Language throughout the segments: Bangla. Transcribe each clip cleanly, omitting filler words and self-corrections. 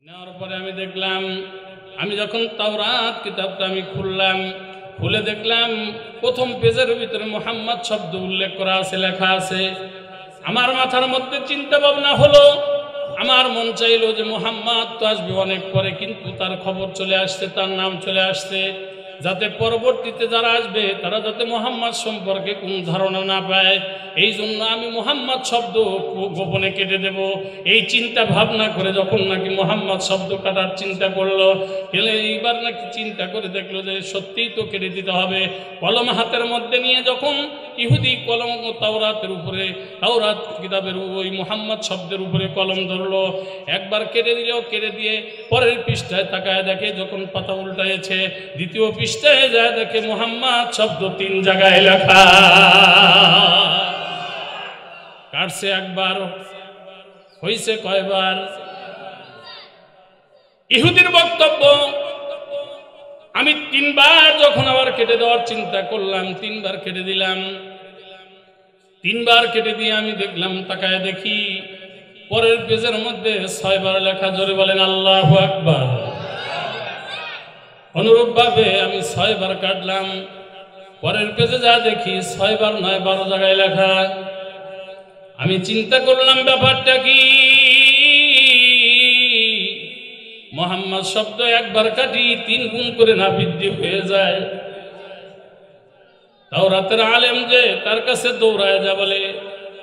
নেওয়ার পরে আমি দেখলাম, আমি যখন তাওরাত কিতাবটা আমি খুললাম, খুলে দেখলাম প্রথম পেজের ভিতরে মুহাম্মদ শব্দ উল্লেখ করা আছে, লেখা আছে। আমার মাথার মধ্যে চিন্তা ভাবনা হলো, আমার মন চাইলো যে মুহাম্মদ তো আসবে অনেক পরে, কিন্তু তার খবর চলে আসছে, তার নাম চলে আসছে, যাতে পরবর্তীতে যারা আসবে তারা যাতে মুহাম্মদ সম্পর্কে কোন ধারণা না পায়। এই জন্য আমি মুহাম্মদ শব্দ গোপনে কেটে দেব। এই চিন্তা ভাবনা করে যখন নাকি মুহাম্মদ শব্দ কাটার চিন্তা করলো, এইবার নাকি চিন্তা করে দেখলো যে সত্যিই তো কেটে দিতে হবে। কলম হাতের মধ্যে নিয়ে যখন ইহুদি কলম ও তাওরাতের উপরে, তাওরাত কিতাবের ওই মুহাম্মদ শব্দের উপরে কলম ধরলো, একবার কেটে দিল। কেটে দিয়ে পরের পৃষ্ঠায় তাকায় দেখে, যখন পাতা উল্টাইছে দ্বিতীয় পৃষ্ঠায় যায় দেখে মুহাম্মদ শব্দ 3 জায়গায় লেখা। কাটছে একবার, হইছে কয়বার? ইহুদির বক্তব্য, আমি 3 বার যখন আবার কেটে দেওয়ার চিন্তা করলাম, 3 বার কেটে দিলাম। 3 বার কেটে দিয়ে আমি দেখলাম, তাকায় দেখি পরের পেজের মধ্যে 6 বার লেখা। জোরে বলেন আল্লাহু আকবার। অনুরূপ ভাবে আমি 6 বার কাটলাম, পরের পেজে যা দেখি 6 বার নয় 12 জায়গায় লেখা। আমি চিন্তা করলাম ব্যাপারটা কি? মুহাম্মদ শব্দ একবার কাটি 3 গুণ করে না বৃদ্ধি হয়ে যায়? তাওরাতের আলেম যে তার কাছে দৌড়ায় যা বলে,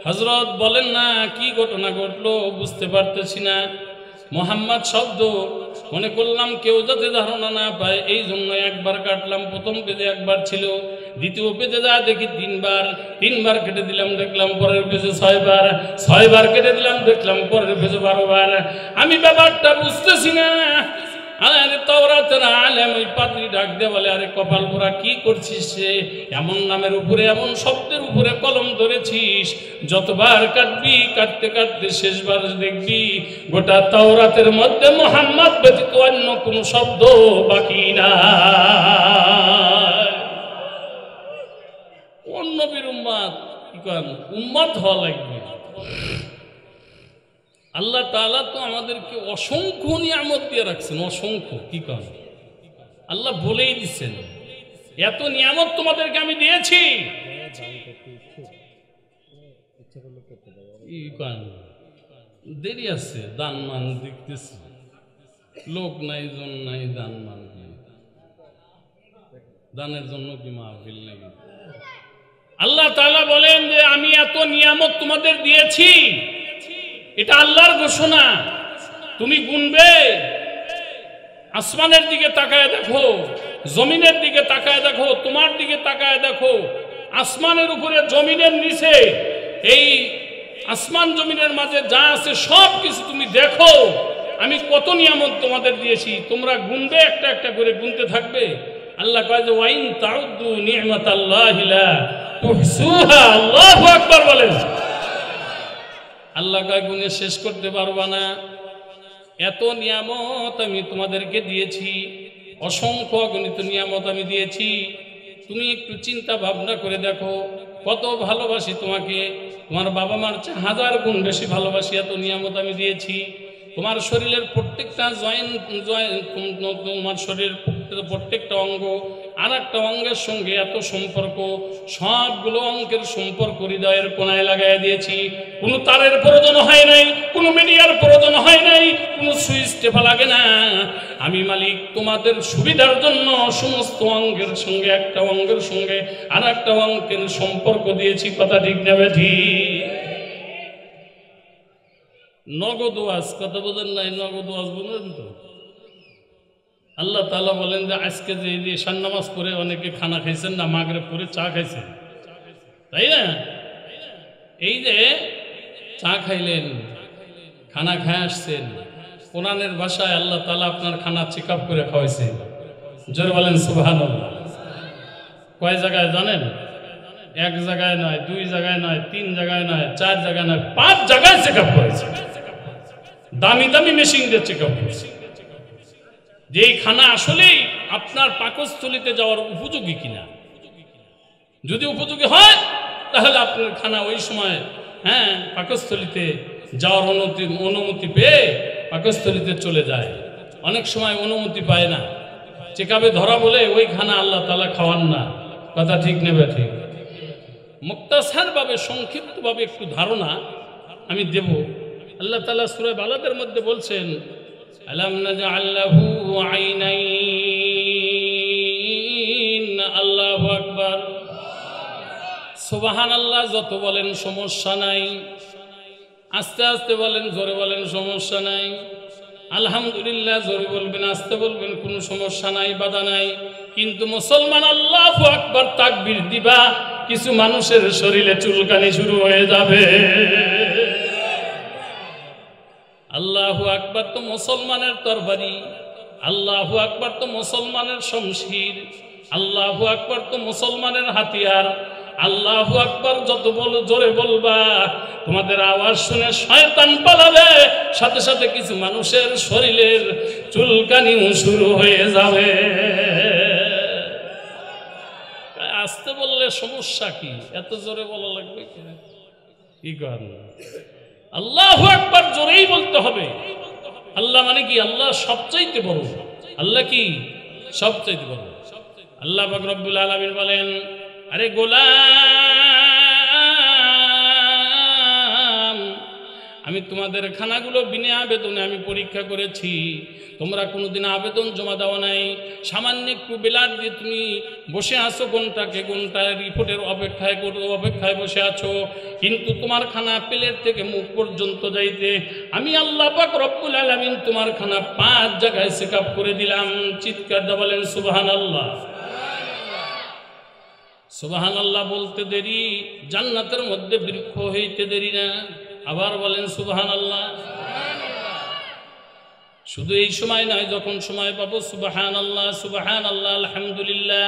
হযরত বলেন না কি ঘটনা ঘটলো, বুঝতে পারতেছি না। মুহাম্মদ শব্দ মনে করলাম কেউ যাতে ধারণা না পায়, এই জন্য একবার কাটলাম। প্রথম পেজে একবার ছিল, দ্বিতীয় পেজে যা দেখি 3 বার। 3 বার কেটে দিলাম, দেখলাম পরের পেজে 6 বার। 6 বার কেটে দিলাম, দেখলাম পরের পেজে 12 বার। আমি ব্যাপারটা বুঝতেছি না। আরে তাওরাতের আলেম ওই পাদ্রী ডাক দিয়ে বলে, আরে কপাল পোড়া কি করছিস রে? এমন নামের উপরে, এমন শব্দের উপরে কলম ধরেছিস, যতবার কাটবি কাটতে কাটতে শেষবার দেখবি গোটা তাওরাতের মধ্যে মুহাম্মদ ব্যতীত অন্য কোনো শব্দ বাকি না। কোন নবীর উম্মত কি করেন? উম্মত হওয়া লাগবে। আল্লাহ তাআলা তো আমাদেরকে অসংখ্য নিয়ামত দিয়ে রাখছেন, অসংখ্য। কি করেন? আল্লাহ বলেই দিচ্ছেন, এত নিয়ামত তোমাদেরকে আমি দিয়েছি। দেরি আছে, দান মান দেখতেছি, লোক নাই, জন নাই, দান মান দানের জন্য কি মাহফিল নাই? আল্লাহ তাআলা বলেন যে আমি এত নিয়ামত তোমাদের দিয়েছি, এটা আল্লাহর ঘোষণা। তুমি গুনবে, আসমানের দিকে তাকায় দেখো, জমিনের দিকে তাকায় দেখো, তোমার দিকে তাকায় দেখো, আসমানের উপরে জমিনের নিচে, এই আসমান জমিনের মাঝে যা আছে সব কিছু তুমি দেখো, আমি কত নিয়ামত তোমাদের দিয়েছি। তোমরা গুনবে, একটা একটা করে গুনতে থাকবে। আল্লাহ কয় যে ওয়াইন তাউদ্দু নি'মাতাল্লাহি লা তুহসুহা। আল্লাহু আকবার বলেন। আল্লাহ কয় গুণে শেষ করতে পারবা না, এত নিয়ামত আমি তোমাদেরকে দিয়েছি, অসংখ্য অগণিত নিয়ামত আমি দিয়েছি। তুমি একটু চিন্তা ভাবনা করে দেখো, কত ভালোবাসি তোমাকে। তোমার বাবা মার চেয়ে 1000 গুণ বেশি ভালোবাসি, এত নিয়ামত আমি দিয়েছি। তোমার শরীরের প্রত্যেকটা তোমার শরীরের প্রত্যেকটা অঙ্গ আর একটা অঙ্গের সঙ্গে এত সম্পর্ক, সবগুলো অঙ্কের সম্পর্ক হৃদয়ের কোনায় লাগাই দিয়েছি। কোনো তারের প্রয়োজন হয় নাই, কোনো মিডিয়ার প্রয়োজন হয় নাই, কোনো সুইচ টেপা লাগে না। আমি মালিক তোমাদের সুবিধার জন্য সমস্ত অঙ্গের সঙ্গে, একটা অঙ্গের সঙ্গে আর একটা অঙ্কের সম্পর্ক দিয়েছি। কথা ঠিক নেবে ঠিক? নগদ ওয়াজ, কথা বোঝেন নাই? নগদ ওয়াজ বুঝলেন তো? আল্লাহ তাআলা বলেন যে আজকে যে ঈশান নামাজ পড়ে অনেকে খানা খাইছেন না, মাগরিব পরে চা খাইছেন, তাই না? এই যে চা খাইলেন, খানা খায় আসছেন, কোরআনের ভাষায় আল্লাহ তাআলা আপনার খানা চেক আপ করে খাওয়াইছে। জোরে বলেন সুবহানাল্লাহ। কয় জায়গায় জানেন? 1 জায়গায় নয়, 2 জায়গায় নয়, 3 জায়গায় নয়, 4 জায়গায় নয়, 5 জায়গায় চেক আপ করেছে। দামি দামি মেশিন দিয়ে চেক আপ করেছে যে এই খানা আসলেই আপনার পাকস্থলিতে যাওয়ার উপযোগী কিনা। যদি উপযোগী হয় তাহলে আপনার খানা ওই সময় পাকস্থলিতে যাওয়ার অনুমতি পেয়ে পাকস্থলীতে চলে যায়, অনেক সময় অনুমতি পায় না, চেকাবে ধরা বলে ওই খানা আল্লাহ তাআলা খাওয়ান না। কথা ঠিক নেবে ঠিক? মুক্তাসারভাবে সংক্ষিপ্তভাবে একটু ধারণা আমি দেব। আল্লাহ তাআলা সূরা বালাদের মধ্যে বলছেন, আলাম নাজআল লাহু আইনাইন। আল্লাহু আকবার, সুবহানাল্লাহ। যত বলেন সমস্যা নাই, আস্তে আস্তে বলেন, জোরে বলেন, সমস্যা নাই। আলহামদুলিল্লাহ জোরে বলবেন, আস্তে বলবেন, কোনো সমস্যা নাই, বাধা নাই। কিন্তু মুসলমান আল্লাহু আকবার তাকবীর দিবা, কিছু মানুষের শরীরে চুলকানি শুরু হয়ে যাবে। আল্লাহু আকবার তো মুসলমানের তরবারি, আল্লাহু আকবার তো মুসলমানের শমশির, আল্লাহু আকবার তো মুসলমানের হাতিয়ার। আল্লাহু আকবার যত বলো জোরে বলবা, তোমাদের আওয়াজ শুনে শয়তান পালাবে, সাথে সাথে কিছু মানুষের শরীরের চুলকানিও শুরু হয়ে যাবে। আস্তে বললে সমস্যা কি? এত জোরে বলা লাগবে কি কারণ? আল্লাহু আকবার জোরেই বলতে হবে। আল্লাহ মানে কি? আল্লাহ সবচাইতে বড়। আল্লাহ কি? সবচাইতে বড়। আল্লাহ পাক রব্বুল আলামিন বলেন, আরে গোলাম, আমি তোমাদের খানাগুলো বিনা আবেদনে আমি পরীক্ষা করেছি। তোমরা কোনোদিন আবেদন জমা দেওয়া নাই, সামান্য একটু বিলাট দিয়ে তুমি বসে আছো, ঘন্টাকে ঘন্টা রিপোর্টের অপেক্ষায় বসে আছো। কিন্তু তোমার খানা প্লেট থেকে মুখ পর্যন্ত যাইতে আমি আল্লাহ পাক রব্বুল আলামিন তোমার খানা 5 জায়গায় চেকআপ করে দিলাম। চিৎকার দিয়ে বলেন সুবহানাল্লাহ। সুবহানাল্লাহ বলতে দেরি, জান্নাতের মধ্যে বৃক্ষ হইতে দেরি না। আবার বলেন সুবহানাল্লাহ। শুধু এই সময় নয়, যখন সময় পাবো সুবহানাল্লাহ, সুবহানাল্লাহ, আলহামদুলিল্লাহ,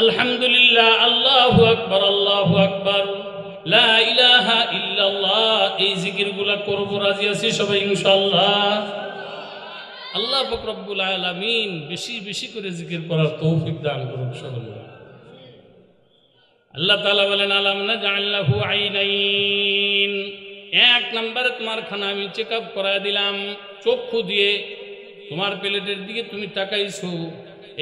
আলহামদুলিল্লাহ, আল্লাহু আকবার, আল্লাহু আকবার, লা ইলাহা ইল্লাল্লাহ, এই জিকিরগুলো করব। রাজি আছি সবাই ইনশাআল্লাহ? আল্লাহ পাক রব্বুল আলামিন বেশি বেশি করে জিকির করার তৌফিক দান করুন সকলে। আল্লাহ তাআলা বলেন, আলাম নাজআল লাহু আইনাইন। 1 নম্বরে তোমার খানা আমি চেকআপ করায় দিলাম চক্ষু দিয়ে। তোমার প্লেটের দিকে তুমি তাকাইছো,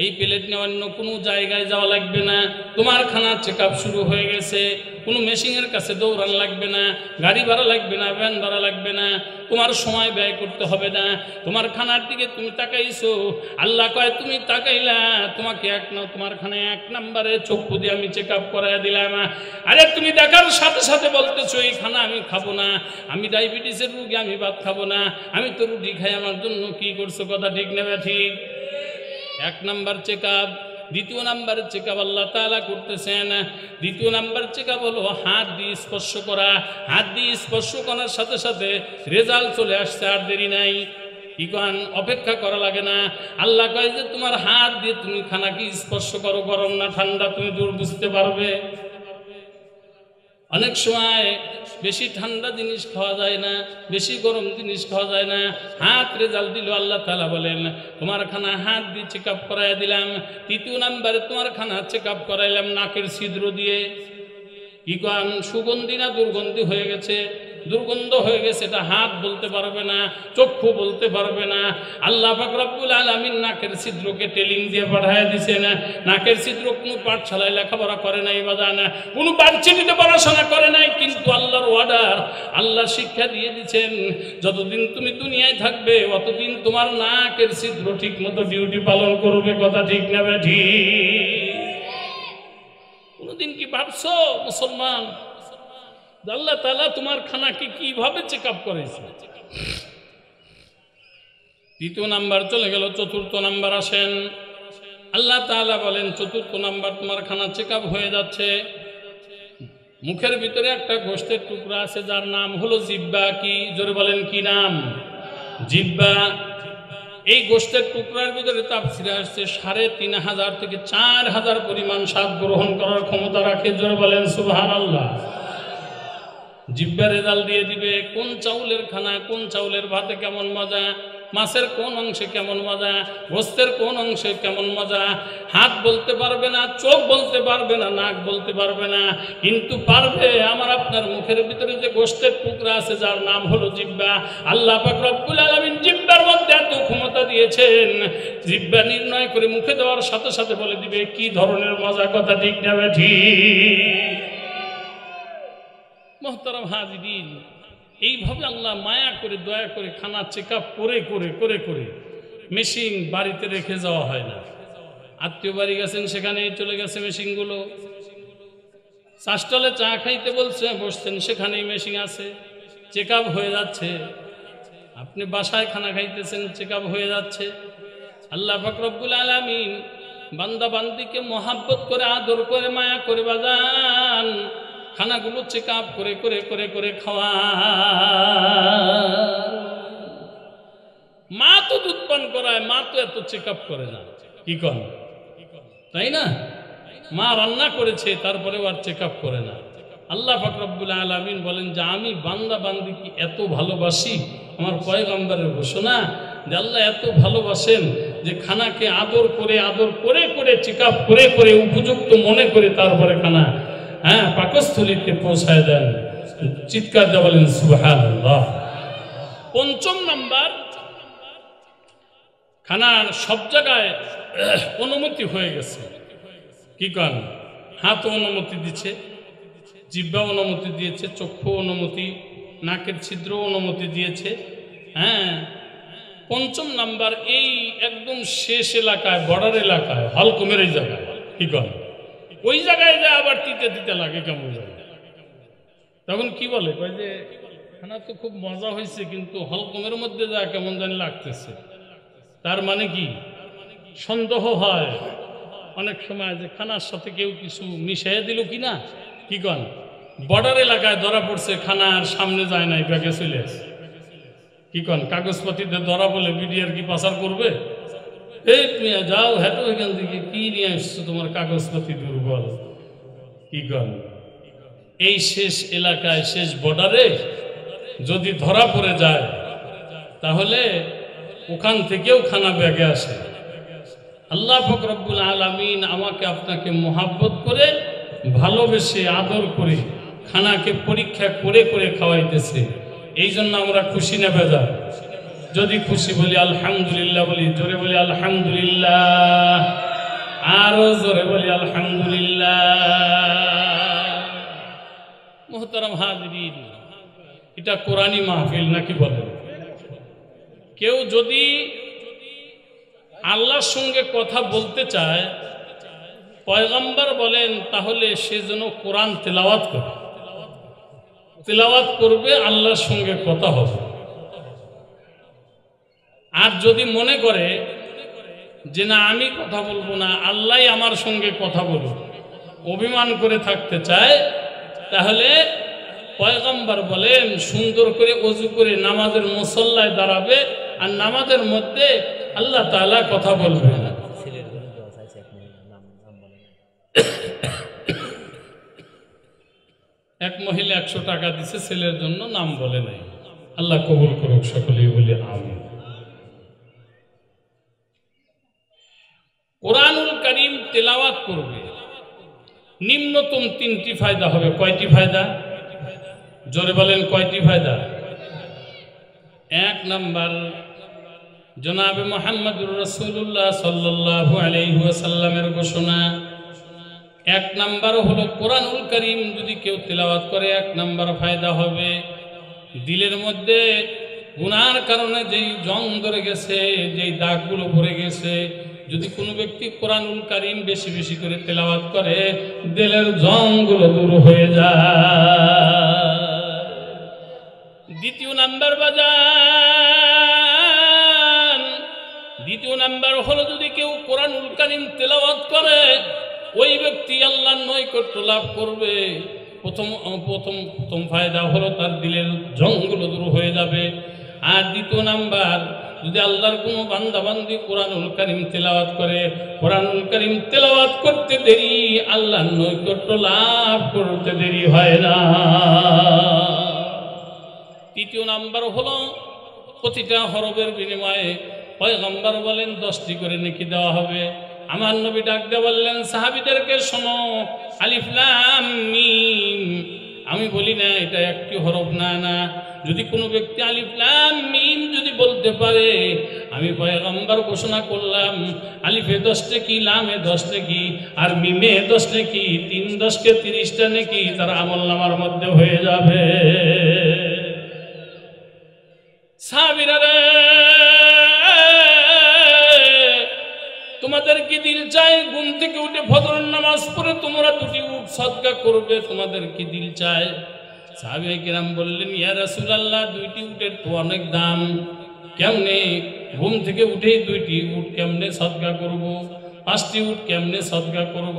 এই প্লেট নিয়ে অন্য কোনো জায়গায় যাওয়া লাগবে না। তোমার খানা চেকআপ শুরু হয়ে গেছে, কোনো মেশিনের কাছে দৌড়ান লাগবে না, গাড়ি ভাড়া লাগবে না, ভ্যান ভাড়া লাগবে না, তোমার সময় ব্যয় করতে হবে না। তোমার খানার দিকে তুমি তাকাইছো, আল্লাহ কয় তুমি তাকাইলা, তোমাকে তোমার খানায় 1 নম্বরে চক্ষু দিয়ে আমি চেকআপ করায় দিলাম। আরে তুমি দেখার সাথে সাথে বলতেছো এই খানা আমি খাবো না, আমি ডায়াবেটিসের রোগী, আমি ভাত খাবো না, আমি তো রুটি খাই, আমার জন্য কি করছো? কথা ঠিক নেবে ঠিক? 1 নম্বর চেকআপ। 2 নম্বরের চেকআপ আল্লাহ তাআলা করতেছেন। 2 নম্বর চেকআপ হলো হাত দিয়ে স্পর্শ করা। হাত দিয়ে স্পর্শ করার সাথে সাথে রেজাল্ট চলে আসছে, আর দেরি নাই। কি কারণ? অপেক্ষা করা লাগে না। আল্লাহ কয় যে তোমার হাত দিয়ে তুমি খানাকে স্পর্শ করো, গরম না ঠান্ডা তুমি দূর বুঝতে পারবে। অনেক সময় বেশি ঠান্ডা জিনিস খাওয়া যায় না, বেশি গরম জিনিস খাওয়া যায় না। হাত রেজাল্ট দিল। আল্লাহ তাআলা বলেন তোমার খানা হাত দিয়ে চেকআপ করাই দিলাম। 3 নম্বরে তোমার খানা চেকআপ করাইলাম নাকের ছিদ্র দিয়ে। কি কারণ? সুগন্ধি না দুর্গন্ধি হয়ে গেছে? দুর্গন্ধ হয়ে গেছে, এটা হাত বলতে পারবে না, চক্ষু বলতে পারবে না। আল্লাহ পাক রব্বুল আলামিন নাকের ছিদ্রকে টেলিং দিয়ে পাঠায় দিয়েছেন। নাকের ছিদ্র কোনো পাঠশালায় লেখাপড়া করে নাই, বাজান কোনো ভার্সিটিতে পড়াশোনা করে নাই, কিন্তু আল্লাহর অর্ডার, আল্লাহ শিক্ষা দিয়ে দিচ্ছেন যতদিন তুমি দুনিয়ায় থাকবে অতদিন তোমার নাকের ছিদ্র ঠিক মতো ডিউটি পালন করবে। কথা ঠিক না ঠিক? কোনদিন কি ভাবছো মুসলমান আল্লাহ তাআলা তোমার খানাকে কিভাবে চেকআপ করেছে? 3 নাম্বার চলে গেল, 4 নাম্বার আসেন। আল্লাহ তাআলা বলেন 4 নাম্বার তোমার খানা চেকআপ হয়ে যাচ্ছে। মুখের ভিতরে একটা গোশতের টুকরা আছে যার নাম হলো জিহ্বা। কি জোরে বলেন কি নাম? জিহ্বা। এই গোশতের টুকরার ভিতরে তাফসীরে আসছে 3500 থেকে 4000 পরিমাণ স্বাদ গ্রহণ করার ক্ষমতা রাখে। জোরে বলেন সুবহানাল্লাহ। জিহ্বা রেজাল্ট দিয়ে দিবে কোন চাউলের খানা, কোন চাউলের ভাতে কেমন মজা, মাছের কোন অংশে কেমন মজা, গোস্তের কোন অংশে কেমন মজা। হাত বলতে পারবে না, চোখ বলতে পারবে না, নাক বলতে পারবে না, কিন্তু পারবে আমার আপনার মুখের ভিতরে যে গোস্তের টুকরা আছে যার নাম হলো জিহ্বা। আল্লাহ পাক রব্বুল আলামিন জিহ্বার মধ্যে এত ক্ষমতা দিয়েছেন, জিহ্বা নির্ণয় করে মুখে দেওয়ার সাথে সাথে বলে দিবে কি ধরনের মজা। কথা ঠিক না ঠিক? মুহতারাম হাজিরিন, এইভাবে আল্লাহ মায়া করে দয়া করে খানা চেক আপ করে করে করে করে মেশিন বাড়িতে রেখে যাওয়া হয় না। আত্মীয় বাড়ি গেছেন, সেখানেই চলে গেছে মেশিনগুলো। চাষটলে চা খাইতে বলছে, বসছেন, সেখানেই মেশিন আছে, চেক আপ হয়ে যাচ্ছে। আপনি বাসায় খানা খাইতেছেন, চেক আপ হয়ে যাচ্ছে। আল্লাহ পাক রব্বুল আলামিন বান্দা বান্দিকে মহাব্বত করে, আদর করে, মায়া করে বাজান খানাগুলো চেক আপ করে করে করে করে খাওয়া। মা তো দুধ পান করায়, মা তো এত চেক আপ করে না, কি কন, তাই না? মা রান্না করেছে, তারপরেও আর চেক আপ করে না। আল্লাহ পাক রব্বুল আলামিন বলেন যে আমি বান্দা বান্দিকে এত ভালোবাসি। আমার পয়গম্বরের ঘোষণা যে আল্লাহ এত ভালোবাসেন যে খানাকে আদর করে করে চেক আপ করে করে উপযুক্ত মনে করে তারপরে খানা পাকস্থলীতে পৌঁছায় দেন। চিৎকার দিয়ে বলেন সুবহানাল্লাহ। পঞ্চম নাম্বার, খানার সব জায়গায় অনুমতি হয়ে গেছে, কি কন? হাত অনুমতি দিচ্ছে, জিহ্বা অনুমতি দিয়েছে, চক্ষু অনুমতি, নাকের ছিদ্র অনুমতি দিয়েছে। পঞ্চম নাম্বার, এই একদম শেষ এলাকায়, বর্ডার এলাকায়, হলকুমের এই জায়গায়, কি কন? ওই জায়গায় যায় আবার তিতে তিতে লাগে, কেমন যায়? তখন কি বলে, কয় যে খানা তো খুব মজা হয়েছে, কিন্তু হলকুমের মধ্যে যা কেমন জানি লাগতেছে। তার মানে কি? সন্দেহ হয় অনেক সময় যে খানার সাথে কেউ কিছু মিশিয়ে দিল কিনা, কি কন? বর্ডার এলাকায় ধরা পড়ছে, খানার সামনে যায় নাই, ব্যাগে চলে আসে, কি কন? কাগজপাতিতে ধরা বলে বিডিআর কি পাচার করবে? এই তুমি যাও হেঁটো এখান থেকে, কি নিয়ে আসছো, তোমার কাগজপাতি দুর্বল, কি কন? এই শেষ এলাকায়, শেষ বর্ডারে যদি ধরা পড়ে যায়, তাহলে ওখান থেকেও খানা ব্যাগে আসে। আল্লাহ পাক রব্বুল আলামিন আমাকে আপনাকে মোহাব্বত করে, ভালোবেসে, আদর করে খানাকে পরীক্ষা করে করে খাওয়াইতেছে। এই জন্য আমরা খুশি না বেজার? যদি খুশি বলি আলহামদুলিল্লাহ বলি, জোরে বলি আলহামদুলিল্লাহ, আরো জোরে বলি আলহামদুলিল্লাহ। মুহতারাম হাজিরিন, এটা কোরআনী মাহফিল নাকি বলেন? কেউ যদি আল্লাহর সঙ্গে কথা বলতে চায়, পয়গম্বর বলেন, তাহলে সে যেন কোরআন তেলাওয়াত করে, তেলাওয়াত করবে, আল্লাহর সঙ্গে কথা হবে। আর যদি মনে করে যে না আমি কথা বলবো না, আল্লাহই আমার সঙ্গে কথা বলবে, অভিমান করে থাকতে চায়, তাহলে পয়গম্বর বলেন সুন্দর করে ওযু করে নামাজের মুসল্লায় দাঁড়াবে, আর নামাজের মধ্যে আল্লাহ তাআলা কথা বলবে না। এক মহিলা 100 টাকা দিছে, ছেলের জন্য, নাম বলে নাই। আল্লাহ কবুল করুক, সকলেই বলি আমিন। কোরআনুল কারীম তেলাওয়াত করবে, নিম্নতম 3টি ফায়দা হবে। কয়টি ফায়দা? জোরে বলেন, কয়টি ফায়দা? 1 নাম্বার, জনাবে মুহাম্মদুর রাসূলুল্লাহ সাল্লাল্লাহু আলাইহি ওয়াসাল্লামের ঘোষণা। 1 নাম্বার হলো কোরআনুল কারীম যদি কেউ তেলাওয়াত করে, 1 নাম্বার ফায়দা হবে দিলের মধ্যে গুনার কারণে যেই জং ধরে গেছে, যেই দাগগুলো ভরে গেছে, যদি কোনো ব্যক্তি কোরআনুল কারীম বেশি বেশি করে তেলাওয়াত করে, দিলের জংগুলো দূর হয়ে যায়। দ্বিতীয় নাম্বার বাজান, দ্বিতীয় নাম্বার হলো যদি কেউ কোরআনুল কারীম তেলাওয়াত করে, ওই ব্যক্তি আল্লাহর নৈকট্য লাভ করবে। প্রথম ফায়দা হলো তার দিলের জংগুলো দূর হয়ে যাবে। আর দ্বিতীয় নাম্বার, যদি আল্লাহর কোনো বান্দা বান্দি কোরআনুল কারীম তেলাওয়াত করে, কোরআনুল কারীম তেলাওয়াত করতে দেরি, আল্লাহর নৈকট্য লাভ করতে দেরি হয় না। তৃতীয় নাম্বার হলো প্রতিটা হরফের বিনিময়ে পয়গম্বর বলেন 10টি করে নেকি দেওয়া হবে। আমার নবী ডাক দিয়ে বললেন, সাহাবীদেরকে শোনো, আলিফ লাম মিম। আমি বলি না এটা একটি হরফ, না না, যদি কোনো ব্যক্তি আলিফ লাম মিম যদি বলতে পারে, আমি পয়গম্বর ঘোষণা করলাম আলিফে 10 নেকি, লামে 10 নেকি, আর মিমে 10 নেকি, 3 10 30টা নেকি তার আমলনামার মধ্যে হয়ে যাবে। সাহাবীরা রে, তোমাদের কি দিল চায় ঘুম থেকে উঠে ফজরের নামাজ পড়ে তোমরা 2টি উট সদকা করবে? তোমাদের কি দিল চায়? সাহাবায়ে কিরাম বললেন, ইয়া রাসূলুল্লাহ, 2টি উটের তো অনেক দাম, কেমনে ঘুম থেকে উঠেই 2টি উট কেমনে সদকা করব? 5টি উট কেমনে সদকা করব?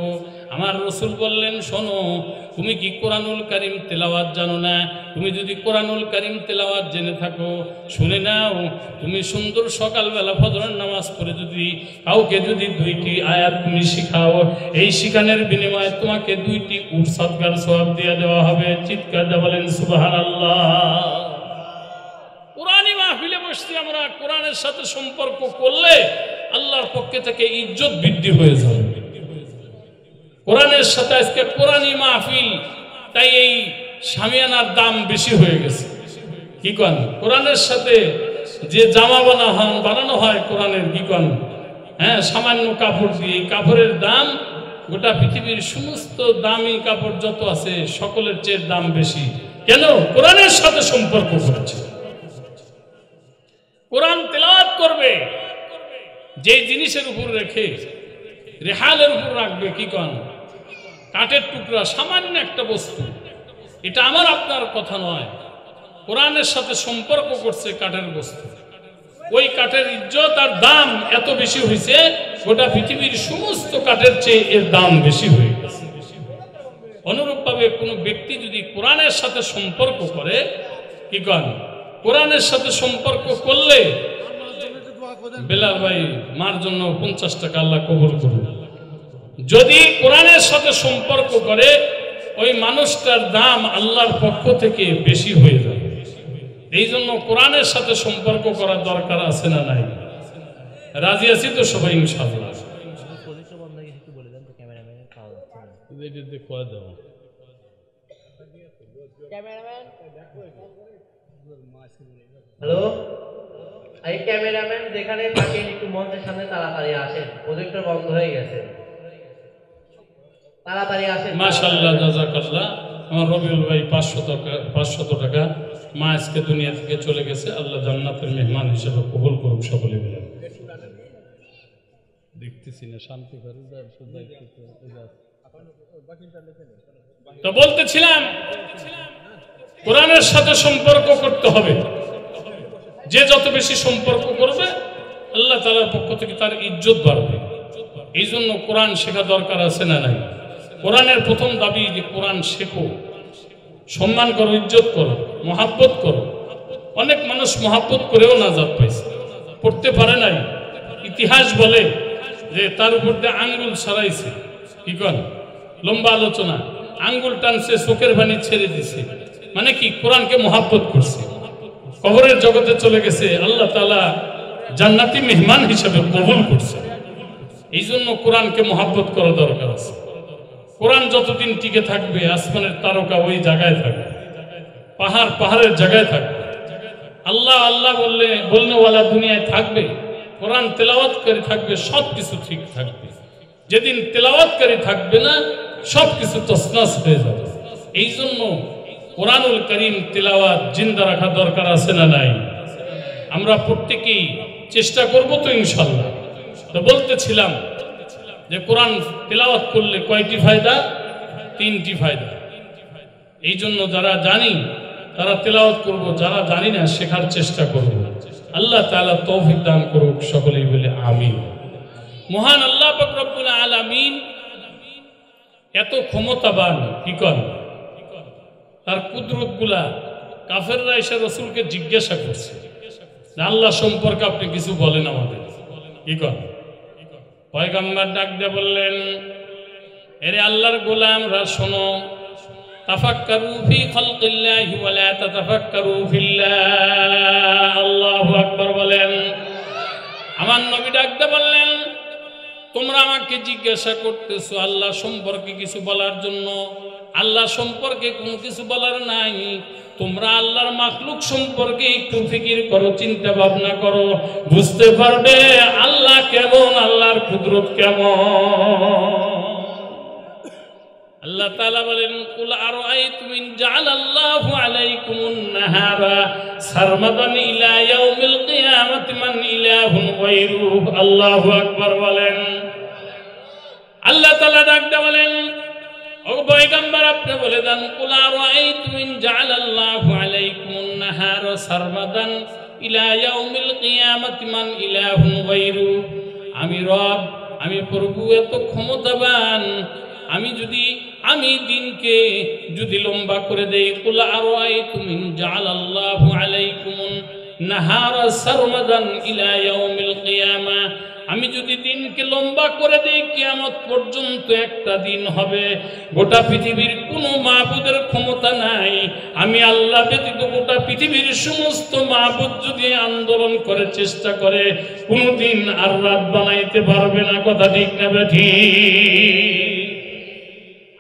আমার রাসূল বললেন, শোনো, তুমি কি কোরআনুল কারীম তেলাওয়াত জানো না? তুমি যদি কোরআনুল কারীম তেলাওয়াত জেনে থাকো, শুনে নাও, তুমি সুন্দর সকালবেলা ফজরের নামাজ পড়ে যদি কাউকে যদি 2টি আয়াত তুমি শিখাও, এই শিখানোর বিনিময়ে তোমাকে 2টি উট সদকার সওয়াব দিয়ে দেওয়া হবে। চিৎকার দিয়ে বলেন সুবহানাল্লাহ। কোরআনী মাহফিলে বসছি আমরা, কোরআনের সাথে সম্পর্ক করলে আল্লাহর পক্ষ থেকে ইজ্জত বৃদ্ধি হয়ে যাবে। কোরআনের সাথে আজকে কোরআনী মাহফিল, তাই এই শামিয়ানার দাম বেশি হয়ে গেছে। কি কন? কোরআনের সাথে যে জামা বানানো হয় কোরআনের, কি কন, হ্যাঁ, সামান্য কাপড় দিয়ে, কাপড়ের দাম গোটা পৃথিবীর সমস্ত দামি কাপড় যত আছে সকলের চেয়ে দাম বেশি। কেন? কোরআনের সাথে সম্পর্ক করছে। কোরআন তেলাওয়াত করবে, যে জিনিসের উপর রেখে রেহালের উপর রাখবে, কি কন, কাঠের টুকরা, সামান্য একটা বস্তু, এটা আমার আপনার কথা নয়, কোরআনের সাথে সম্পর্ক করছে কাঠের বস্তু, ওই কাঠের ইজ্জত আর দাম এত বেশি হয়েছে, গোটা পৃথিবীর সমস্ত কাঠের চেয়ে এর দাম বেশি হয়ে গেছে। অনুরূপভাবে কোনো ব্যক্তি যদি কোরআনের সাথে সম্পর্ক করে, কি কন, কোরআনের সাথে সম্পর্ক করলে, বেলাল ভাই মার জন্য 50 টাকা আল্লাহ কবুল করুন, যদি কোরআনের সাথে সম্পর্ক করে, ওই মানুষটার দাম আল্লাহর পক্ষ থেকে বেশি হয়ে যাবে। এই জন্য কোরআনের সাথে সম্পর্ক করার দরকার আছে না নাই? রাজি আছি তো সবাই ইনশাআল্লাহ? হ্যালো, এই ক্যামেরাম্যান যেখানে থাকেন একটু মঞ্চের সামনে তাড়াতাড়ি আসেন, প্রজেক্টর বন্ধ হয়ে গেছে, তাড়াতাড়ি আসেন। মাশাআল্লাহ, জাযাকাল্লাহ। আমার রবিউল ভাই 500 টাকা মা আজকে দুনিয়া থেকে চলে গেছে, আল্লাহ জান্নাতের মেহমান হিসেবে কবুল করুক। সকলে বলেন দেখতেছি না, শান্তি করে তো বলতেছিলাম, কোরআনের সাথে সম্পর্ক করতে হবে। যে যত বেশি সম্পর্ক করবে, আল্লাহ তাআলার পক্ষ থেকে তার ইজ্জত বাড়বে। এই জন্য কোরআন শেখা দরকার আছে না নাই? কোরআনের প্রথম দাবি যে কোরআন শেখো, সম্মান করো, ইজ্জত করো, মহাব্বত করো। অনেক মানুষ মহাব্বত করেও নাজাত পাইছে, পড়তে পারে নাই। ইতিহাস বলে যে তার উপর দিয়ে আঙ্গুল ছড়াইছে, কি কন, লম্বা আলোচনা, আঙ্গুল টানছে, চোখের পানি ছেড়ে দিছে, মানে কি, কোরআনকে মহাব্বত করছে। কবরের জগতে চলে গেছে, আল্লাহ তাআলা জান্নাতি মেহমান হিসেবে কবুল করছে। এই জন্য কোরআনকে মহাব্বত করা দরকার আছে। কোরআন যতদিন টিকে থাকবে, আসমানের তারকা ওই জায়গায় থাকবে, পাহাড় পাহাড়ের জায়গায় থাকবে। আল্লাহ আল্লাহ বলনেওয়ালা দুনিয়ায় থাকবে, কোরআন তেলাওয়াতকারী থাকবে, সব কিছু ঠিক থাকবে। যেদিন তেলাওয়াতকারী থাকবে না, সব কিছু তছনছ হয়ে যাবে। এই জন্য কোরআনুল কারীম তেলাওয়াত জিন্দা রাখা দরকার আছে না নাই? আমরা প্রত্যেকেই চেষ্টা করব তো ইনশাআল্লাহ। তো বলতেছিলাম যে কোরআন তেলাওয়াত করলে কয়টি ফায়দা? 3টি ফায়দা। এই জন্য যারা জানি তারা তেলাওয়াত করব, যারা জানি না শেখার চেষ্টা করব। আল্লাহ তাআলা তৌফিক দান করুক, সকলেই বলে আমিন। মহান আল্লাহ পাক রব্বুল আলামিন এত ক্ষমতাবান, কি কন, তার কুদরত গুলা কাফেররা এসে রাসূলকে জিজ্ঞাসা করছে, আল্লাহ সম্পর্কে আপনি কিছু বলেন আমাদের, কি কন। পয়গম্বর ডাক দিয়ে বললেন, এরে আল্লাহর গোলামরা শোনো, তাফাক্কারু ফি খালকিল্লাহি ওয়া লা তাতাফাক্কারু ফিল্লাহ। আল্লাহু আকবার বলেন। আমার নবী ডাকতে বললেন, তোমরা আমাকে জিজ্ঞাসা করতেছো আল্লাহ সম্পর্কে কিছু বলার জন্য, আল্লাহ সম্পর্কে কোনো কিছু বলার নাই। তোমরা আল্লাহর মাখলুক সম্পর্কে একটু ফিকির করো, চিন্তা ভাবনা করো, বুঝতে পারবে আল্লাহ কেমন, আল্লাহর কুদরত কেমন। আল্লাহ তাআলা বলেন, কুল আরাআইতুম ইন জাআলাল্লাহু আলাইকুমুন নাহারা সারমাদান ইলা ইয়াউমিল কিয়ামাতি মান ইলাহুন গায়রুহু। আল্লাহু আকবার বলেন। আল্লাহ তাআলা ডাকতে বলেন, ও পয়গম্বর আপনি বলে দেন, কুল আরাআইতুম ইন জাআলাল্লাহু আলাইকুমুন নাহারা সারমাদান ইলা ইয়াউমিল কিয়ামাতি মান ইলাহুন গায়রুহু। আমি রব, আমি প্রভু এত ক্ষমতাবান, আমি দিনকে যদি লম্বা করে দেই, কুল আরাআইতুম ইন জাআলাল্লাহু আলাইকুমুন নাহারা সারমাদান ইলা ইয়াউমিল কিয়ামা, আমি যদি দিনকে লম্বা করে দেই কিয়ামত পর্যন্ত একটা দিন হবে, গোটা পৃথিবীর কোনো মাবুদের ক্ষমতা নাই, আমি আল্লাহ ব্যতীত গোটা পৃথিবীর সমস্ত মাবুদ যদি আন্দোলন করে চেষ্টা করে কোনোদিন আর রাত বানাইতে পারবে না। কথা ঠিক না বেঠিক?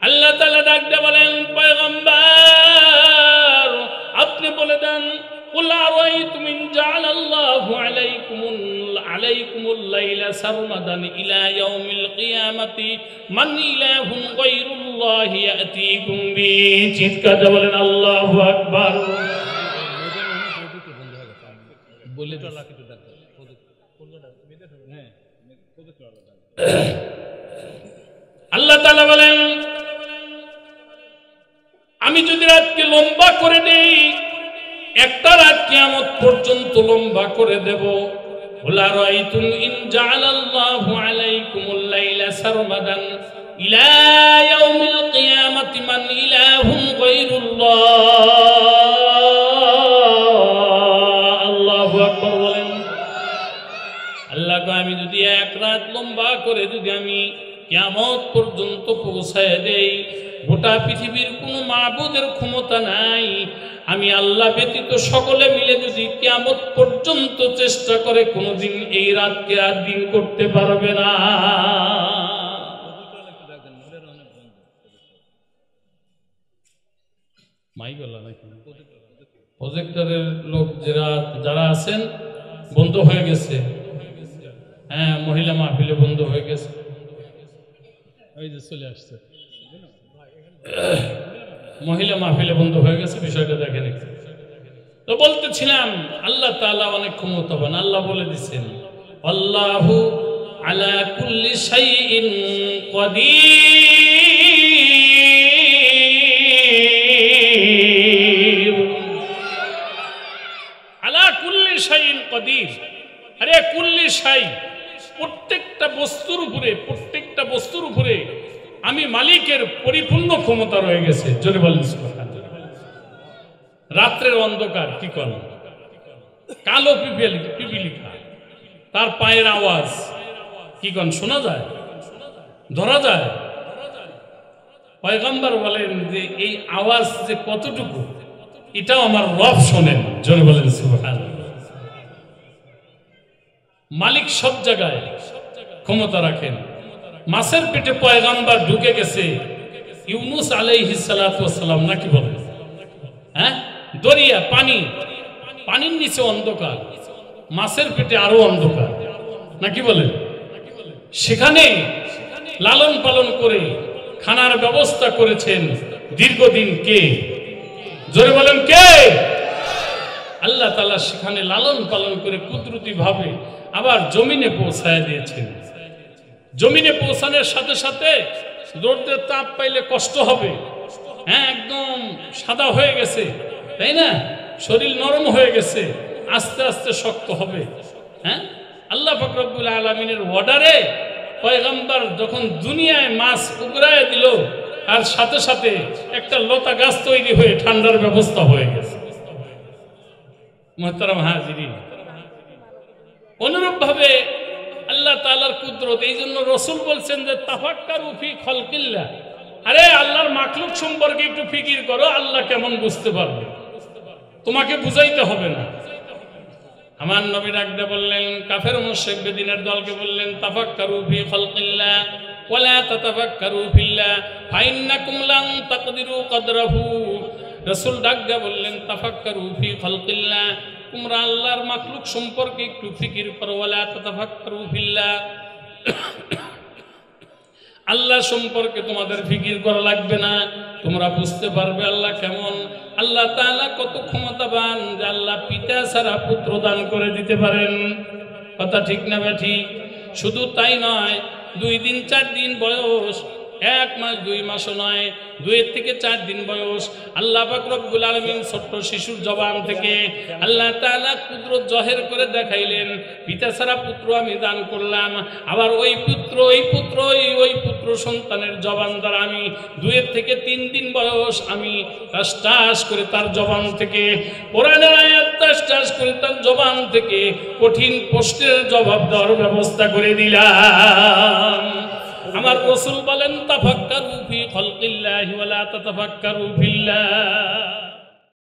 আল্লাহ তাআলা ডাকতে বলেন, পয়গম্বর আপনি বলে দেন, কুল আরাআইতুম ইন জাআলাল্লাহু আলাইকুমুল লাইলা সারমাদান ইলা ইয়াউমিল কিয়ামাতি মান ইলাহুন গায়রুল্লাহি ইয়াতিকুম বি। চিৎকার দিয়ে বলেন আল্লাহু আকবার। আল্লাহ তাআলা বলেন, আমি যদি রাতকে লম্বা করে দেই, একটা রাত কিয়ামত পর্যন্ত লম্বা করে দেব। কুল আরাআইতুম ইন জাআলাল্লাহু আলাইকুমুল লাইলা সারমাদান ইলা ইয়াউমিল কিয়ামাতি মান ইলাহুন গায়রুল্লাহ। আল্লাহু আকবার বলেন। আল্লাহ কয়, আমি যদি এক রাত লম্বা করে যদি আমি কিয়ামত পর্যন্ত পৌঁছায় দেই, গোটা পৃথিবীর কোনো মাবুদের ক্ষমতা নাই, আমি আল্লাহ ব্যতীত সকলে মিলে যদি কিয়ামত পর্যন্ত চেষ্টা করে কোনোদিন এই রাতকে আর দিন করতে পারবে না। প্রজেক্টরের লোক যারা আছেন বন্ধ হয়ে গেছে। হ্যাঁ, মহিলা মাহফিলে বন্ধ হয়ে গেছে। ওই যে চলে আসছে, মহিলা মাহফিলে বন্ধ হয়ে গেছে, বিষয়টা দেখেন। তো বলতেছিলাম আল্লাহ তাআলা অনেক ক্ষমতাবান। আল্লাহ বলে দিচ্ছেন, আল্লাহু আলা কুল্লি শাইইন কাদির। আলা কুল্লি শাইইন কাদির। আরে কুল্লি শাই, প্রত্যেকটা বস্তুর উপরে আমি মালিকের পরিপূর্ণ ক্ষমতা রয়ে গেছে। জোরে বলেন সুবহানাল্লাহ। রাত্রের অন্ধকার কি করে, কালো পিপিলিকা, তার পায়ের আওয়াজ কি কোন শোনা যায়, ধরা যায়। পয়গম্বর বলেন যে এই আওয়াজ যে কতটুকু, এটাও আমার রব শোনেন। জোরে বলেন সুবহানাল্লাহ। মালিক সব জায়গায় ক্ষমতা রাখেন। মাছের পেটে পয়গম্বর ঢুকে গেছে ইউনুস আলাইহিস সালাতু ওয়াস সালাম, নাকি বলেন? হ্যাঁ, দরিয়া, পানির নিচে অন্ধকার, মাছের পেটে আরো অন্ধকার, নাকি বলেন? সেখানে লালন পালন করে খানার ব্যবস্থা করেছেন দীর্ঘদিন কে? জোরে বলেন কে? আল্লাহ তাআলা সেখানে লালন পালন করে কুদরতি ভাবে আবার জমিনে পৌঁছায় দিয়েছেন। জমিনে পৌঁছানোর সাথে সাথে রোদের তাপ পাইলে কষ্ট হবে, হ্যাঁ, একদম সাদা হয়ে গেছে, তাই না? শরীর নরম হয়ে গেছে, আস্তে আস্তে শক্ত হবে। হ্যাঁ, আল্লাহ পাক রব্বুল আলামিনের অর্ডারে পয়গম্বর যখন দুনিয়ায় মাছ উগরায় দিল, আর সাথে সাথে একটা লতা গাছ তৈরি হয়ে ঠান্ডার ব্যবস্থা হয়ে গেছে। মুহতারাম হাজিরিন, অনুরূপ ভাবে আল্লাহ তাআলার কুদরত, এই জন্য রাসূল বলছেন যে তাফাক্কারু ফি খালকিল্লাহ, আরে আল্লাহর মাখলুক সম্পর্কে একটু ফিকির করো, আল্লাহ কেমন বুঝতে পারবে, তোমাকে বুঝাইতে হবে না। আমার নবী ডাকতে বললেন, কাফের মুশরিক বেদিনের দলকে বললেন, তাফাক্কারু ফি খালকিল্লাহ ওয়ালা তাতাফাক্কারু ফিল্লাহ ফাইন্নাকুম লান তাকদিরু কদরাহু। রাসূল ডাকতে বললেন, তাফাক্কারু ফি খালকিল্লাহ, তোমরা আল্লাহর মাখলুক সম্পর্কে একটু ফিকির করো, ওয়ালা তাতাফাক্কারু ফিল্লাহ, আল্লাহ সম্পর্কে তোমাদের ফিকির করা লাগবে না, তোমরা বুঝতে পারবে আল্লাহ কেমন। আল্লাহ তাআলা কত ক্ষমতাবান যে আল্লাহ পিতা ছাড়া পুত্র দান করে দিতে পারেন। কথা ঠিক না ঠিক? শুধু তাই নয়, 2 দিন 4 দিন বয়স, 1 মাস 2 মাসও নয়, 2 থেকে 4 দিন বয়স আল্লাহ পাক রব্বুল আলামিন ছোট্ট শিশুর জবান থেকে আল্লাহ তাআলা কুদরত জহের করে দেখাইলেন, পিতা ছাড়া পুত্র আমি দান করলাম। আবার ওই পুত্র সন্তানের জবান দ্বারা আমি 2 থেকে 3 দিন বয়স আমি টাস করে তার জবান থেকে কোরআনের আয়াত টাস করে তার জবান থেকে কঠিন প্রশ্নের জবাব দেওয়ার ব্যবস্থা করে দিলাম। আমার রাসূল বলেন, তাফাক্কারু ফি খালকিল্লাহি ওয়া লা তাতাফাক্কারু ফিল্লাহ।